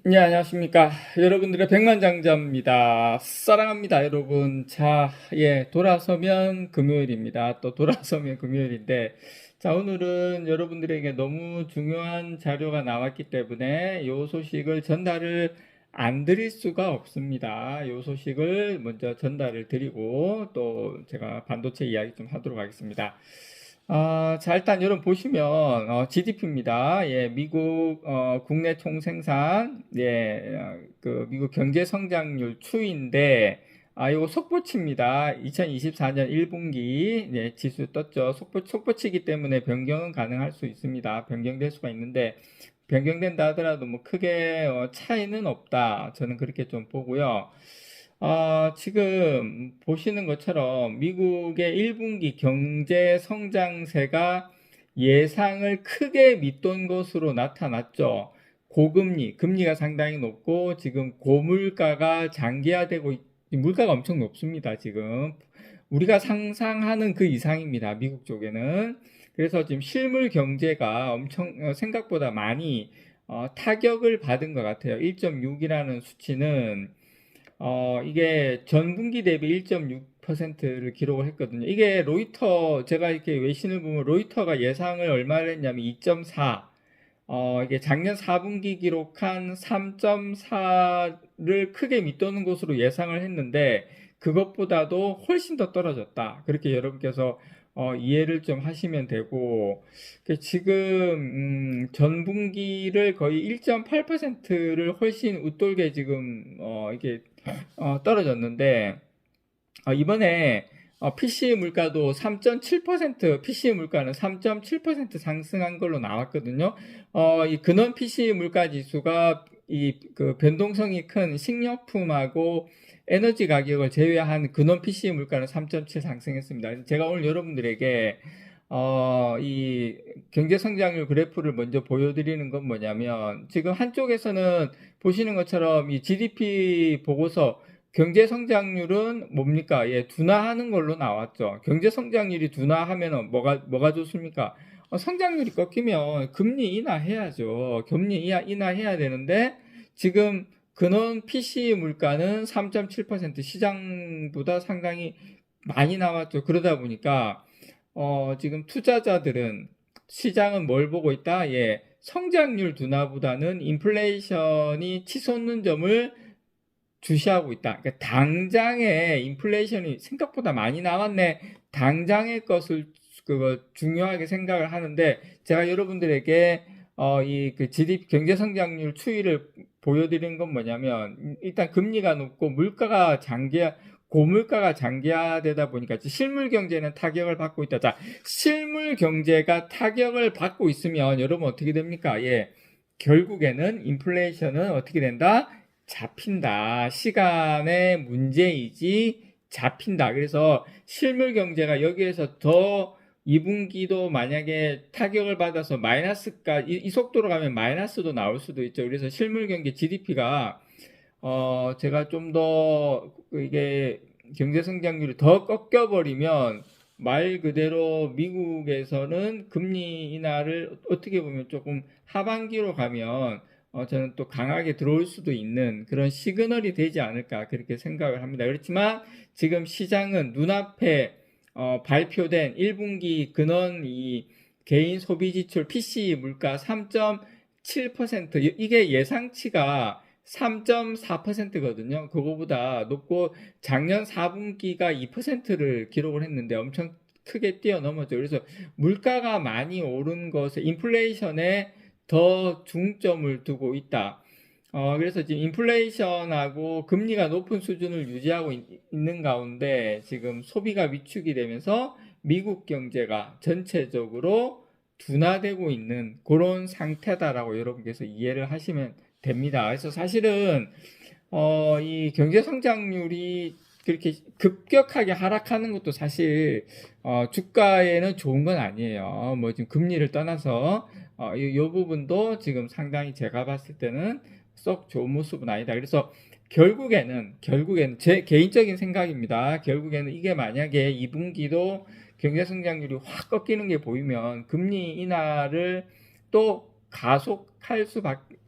네, 안녕하십니까. 여러분들의 백만장자입니다. 사랑합니다, 여러분. 자, 돌아서면 금요일입니다. 또 돌아서면 금요일인데, 자, 오늘은 여러분들에게 너무 중요한 자료가 나왔기 때문에 요 소식을 전달을 안 드릴 수가 없습니다. 요 소식을 먼저 전달을 드리고, 또 제가 반도체 이야기 좀 하도록 하겠습니다. 자, 일단 여러분 보시면 GDP입니다. 미국 국내 총생산, 그 미국 경제 성장률 추이인데, 요거 속보치입니다. 2024년 1분기 지수 떴죠. 속보치기 때문에 변경은 가능할 수 있습니다. 변경될 수가 있는데 변경된다 하더라도 뭐 크게 차이는 없다. 저는 그렇게 좀 보고요. 지금 보시는 것처럼 미국의 1분기 경제 성장세가 예상을 크게 밑돈 것으로 나타났죠. 고금리, 금리가 상당히 높고 지금 고물가가 장기화되고 물가가 엄청 높습니다. 지금 우리가 상상하는 그 이상입니다. 미국 쪽에는. 그래서 지금 실물 경제가 엄청 생각보다 많이 타격을 받은 것 같아요. 1.6이라는 수치는 이게 전분기 대비 1.6%를 기록을 했거든요. 이게 로이터, 제가 이렇게 외신을 보면 로이터가 예상을 얼마를 했냐면 2.4, 이게 작년 4분기 기록한 3.4를 크게 밑도는 것으로 예상을 했는데, 그것보다도 훨씬 더 떨어졌다. 그렇게 여러분께서 이해를 좀 하시면 되고, 지금 전분기를 거의 1.8%를 훨씬 웃돌게 지금 이게 떨어졌는데, 이번에 PC 물가도 3.7%, PC 물가는 3.7% 상승한 걸로 나왔거든요. 이 근원 PC 물가 지수가 그 변동성이 큰 식료품하고 에너지 가격을 제외한 근원 PC 물가는 3.7 상승했습니다. 제가 오늘 여러분들에게 이 경제 성장률 그래프를 먼저 보여드리는 건 뭐냐면, 지금 한쪽에서는 보시는 것처럼 이 GDP 보고서 경제 성장률은 뭡니까? 둔화하는 걸로 나왔죠. 경제 성장률이 둔화하면 뭐가 좋습니까? 성장률이 꺾이면 금리 인하해야죠. 금리 인하해야 되는데, 지금 근원 PC 물가는 3.7% 시장보다 상당히 많이 나왔죠. 그러다 보니까 지금 투자자들은, 시장은 뭘 보고 있다? 성장률 둔화보다는 인플레이션이 치솟는 점을 주시하고 있다. 그러니까 당장에 인플레이션이 생각보다 많이 나왔네. 당장의 것을 그거 중요하게 생각을 하는데, 제가 여러분들에게 이 그 GDP 경제 성장률 추이를 보여드리는 건 뭐냐면, 일단 금리가 높고 고물가가 장기화되다 보니까 실물 경제는 타격을 받고 있다. 자, 실물 경제가 타격을 받고 있으면 여러분 어떻게 됩니까? 결국에는 인플레이션은 어떻게 된다? 잡힌다. 시간의 문제이지 잡힌다. 그래서 실물 경제가 여기에서 더 2분기도 만약에 타격을 받아서 마이너스가 이 속도로 가면 마이너스도 나올 수도 있죠. 그래서 실물 경제 GDP가 제가 좀 더 이게 경제 성장률이 더 꺾여버리면 말 그대로 미국에서는 금리 인하를 어떻게 보면 조금 하반기로 가면 저는 또 강하게 들어올 수도 있는 그런 시그널이 되지 않을까 그렇게 생각을 합니다. 그렇지만 지금 시장은 눈앞에 발표된 1분기 근원 이 개인 소비 지출 PCE 물가 3.7%, 이게 예상치가 3.4%거든요. 그거보다 높고 작년 4분기가 2%를 기록을 했는데 엄청 크게 뛰어넘었죠. 그래서 물가가 많이 오른 것에 인플레이션에 더 중점을 두고 있다. 그래서 지금 인플레이션하고 금리가 높은 수준을 유지하고 있는 가운데 지금 소비가 위축이 되면서 미국 경제가 전체적으로 둔화되고 있는 그런 상태다라고 여러분께서 이해를 하시면 됩니다. 그래서 사실은 이 경제 성장률이 그렇게 급격하게 하락하는 것도 사실 주가에는 좋은 건 아니에요. 뭐 지금 금리를 떠나서 이 부분도 지금 상당히 제가 봤을 때는 썩 좋은 모습은 아니다. 그래서 결국에는 제 개인적인 생각입니다. 결국에는 이게 만약에 2분기도 경제 성장률이 확 꺾이는 게 보이면 금리 인하를 또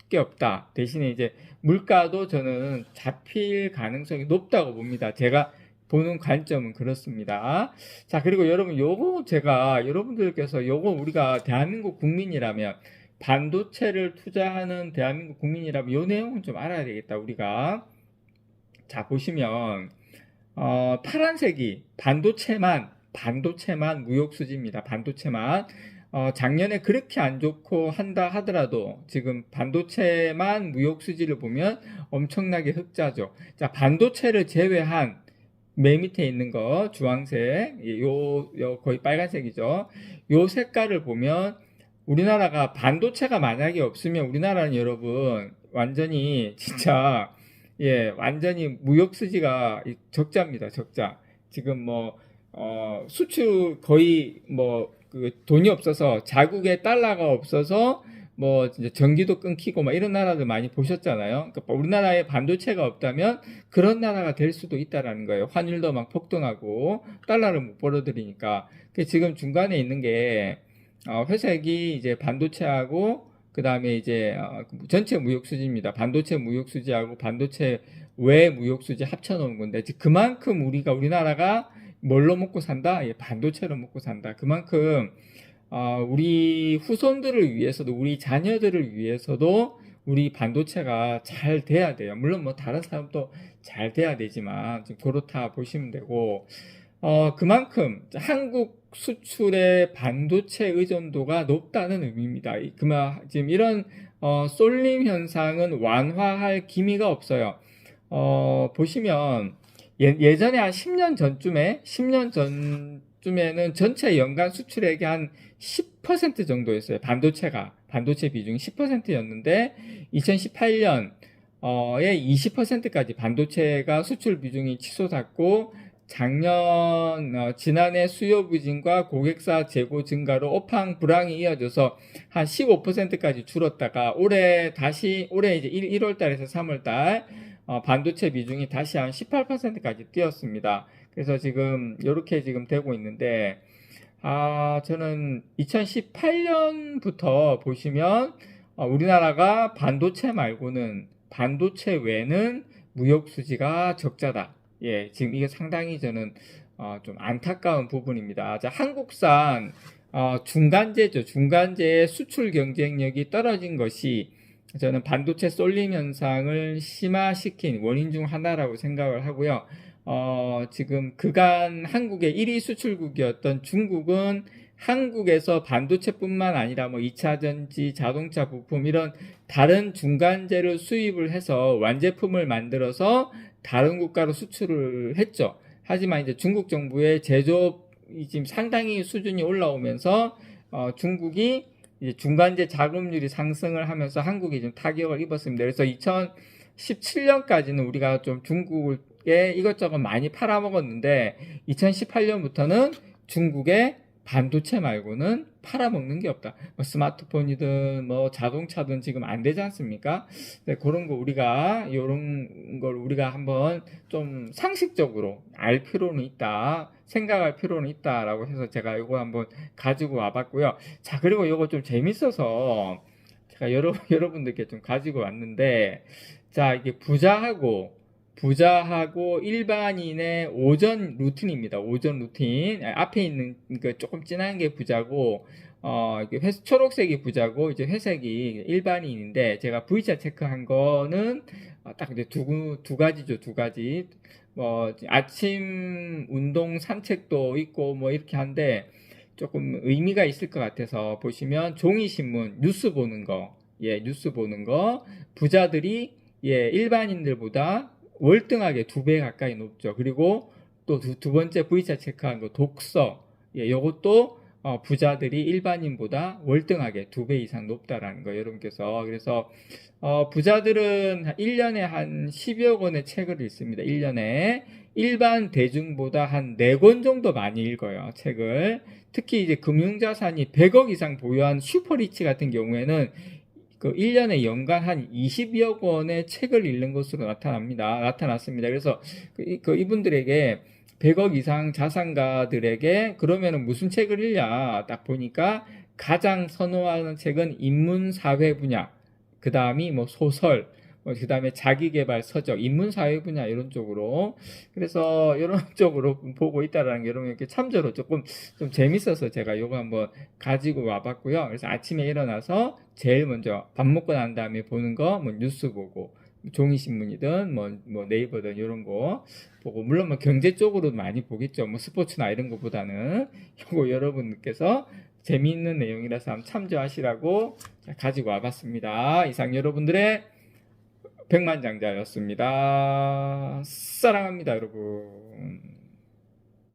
게 없다. 대신에 이제 물가도 저는 잡힐 가능성이 높다고 봅니다. 제가 보는 관점은 그렇습니다. 자, 그리고 여러분, 요거 제가 여러분들께서 요거 우리가 대한민국 국민이라면 반도체를 투자하는 대한민국 국민이라면 요 내용은 좀 알아야 되겠다. 우리가 자 보시면 파란색이 반도체만 무역수지입니다. 반도체만 작년에 그렇게 안 좋고 한다 하더라도 지금 반도체만 무역수지를 보면 엄청나게 흑자죠. 자, 반도체를 제외한 맨 밑에 있는 거 주황색, 요 거의 빨간색이죠. 요 색깔을 보면 우리나라가 반도체가 만약에 없으면 우리나라는 여러분 완전히 진짜 완전히 무역수지가 적자입니다. 적자. 지금 수출 거의 돈이 없어서 자국에 달러가 없어서 이제 전기도 끊기고 이런 나라들 많이 보셨잖아요. 그러니까 우리나라에 반도체가 없다면 그런 나라가 될 수도 있다라는 거예요. 환율도 막 폭등하고 달러를 못 벌어들이니까. 지금 중간에 있는 게 회색이 이제 반도체하고 그 다음에 이제 전체 무역수지입니다. 반도체 무역수지하고 반도체 외 무역수지 합쳐놓은 건데 그만큼 우리나라가 뭘로 먹고 산다? 반도체로 먹고 산다. 그만큼 우리 후손들을 위해서도 우리 자녀들을 위해서도 우리 반도체가 잘 돼야 돼요. 물론 다른 사람도 잘 돼야 되지만 좀 그렇다 보시면 되고 그만큼 한국 수출의 반도체 의존도가 높다는 의미입니다. 지금 이런 쏠림 현상은 완화할 기미가 없어요. 보시면 예전에 한 10년 전쯤에는 전체 연간 수출액의 한 10% 정도였어요. 반도체 비중이 10%였는데 2018년에 20%까지 반도체가 수출 비중이 치솟았고 지난해 수요 부진과 고객사 재고 증가로 업황 불황이 이어져서 한 15%까지 줄었다가 올해 이제 1월 달에서 3월 달 반도체 비중이 다시 한 18%까지 뛰었습니다. 그래서 지금 이렇게 지금 되고 있는데 저는 2018년부터 보시면 우리나라가 반도체 외는 무역 수지가 적자다. 지금 이게 상당히 저는 좀 안타까운 부분입니다. 자, 한국산 중간재죠. 중간재의 수출 경쟁력이 떨어진 것이 저는 반도체 쏠림 현상을 심화시킨 원인 중 하나라고 생각을 하고요. 지금 그간 한국의 1위 수출국이었던 중국은 한국에서 반도체뿐만 아니라 2차전지, 자동차 부품 이런 다른 중간재를 수입을 해서 완제품을 만들어서 다른 국가로 수출을 했죠. 하지만 이제 중국 정부의 제조업이 지금 상당히 수준이 올라오면서 중국이 이제 중간재 자금률이 상승을 하면서 한국이 좀 타격을 입었습니다. 그래서 2017년까지는 우리가 좀 중국에 이것저것 많이 팔아먹었는데 2018년부터는 중국에 반도체 말고는 팔아먹는 게 없다. 스마트폰이든 자동차든 지금 안 되지 않습니까? 네, 그런 거 이런 걸 우리가 한번 좀 상식적으로 알 필요는 있다. 생각할 필요는 있다라고 해서 제가 이거 한번 가지고 와봤고요. 자, 그리고 이거 좀 재밌어서 제가 여러분들께 좀 가지고 왔는데, 자, 이게 부자하고 일반인의 오전 루틴입니다. 오전 루틴. 앞에 있는 그 조금 진한 게 부자고, 이게 초록색이 부자고, 이제 회색이 일반인인데, 제가 V자 체크한 거는 딱 이제 두 가지죠. 두 가지. 아침 운동 산책도 있고, 이렇게 한데, 조금 의미가 있을 것 같아서 보시면 종이신문, 뉴스 보는 거, 뉴스 보는 거, 부자들이 일반인들보다 월등하게 2배 가까이 높죠. 그리고 또 두 번째 V자 체크한 거 독서. 요것도 부자들이 일반인보다 월등하게 2배 이상 높다라는 거예요. 여러분께서. 그래서 부자들은 1년에 한 10여 권의 책을 읽습니다. 1년에. 일반 대중보다 한 4권 정도 많이 읽어요. 책을. 특히 이제 금융자산이 100억 이상 보유한 슈퍼리치 같은 경우에는 1년에 연간 한 20여 권의 책을 읽는 것으로 나타났습니다. 그래서 이분들에게 100억 이상 자산가들에게 그러면은 무슨 책을 읽냐 딱 보니까 가장 선호하는 책은 인문사회 분야, 그 다음이 뭐 소설, 그 다음에 자기계발 서적, 인문사회 분야 이런 쪽으로. 그래서 이런 쪽으로 보고 있다라는 게 여러분 이렇게 참조로 조금 좀 재밌어서 제가 이거 한번 가지고 와봤고요. 그래서 아침에 일어나서 제일 먼저 밥 먹고 난 다음에 보는 거, 뭐 뉴스 보고, 종이신문이든 뭐 네이버든 이런 거 보고, 물론 뭐 경제 쪽으로 많이 보겠죠. 뭐 스포츠나 이런 거보다는. 이거 여러분께서 재미있는 내용이라서 한번 참조하시라고 가지고 와봤습니다. 이상 여러분들의 백만장자였습니다. 사랑합니다, 여러분.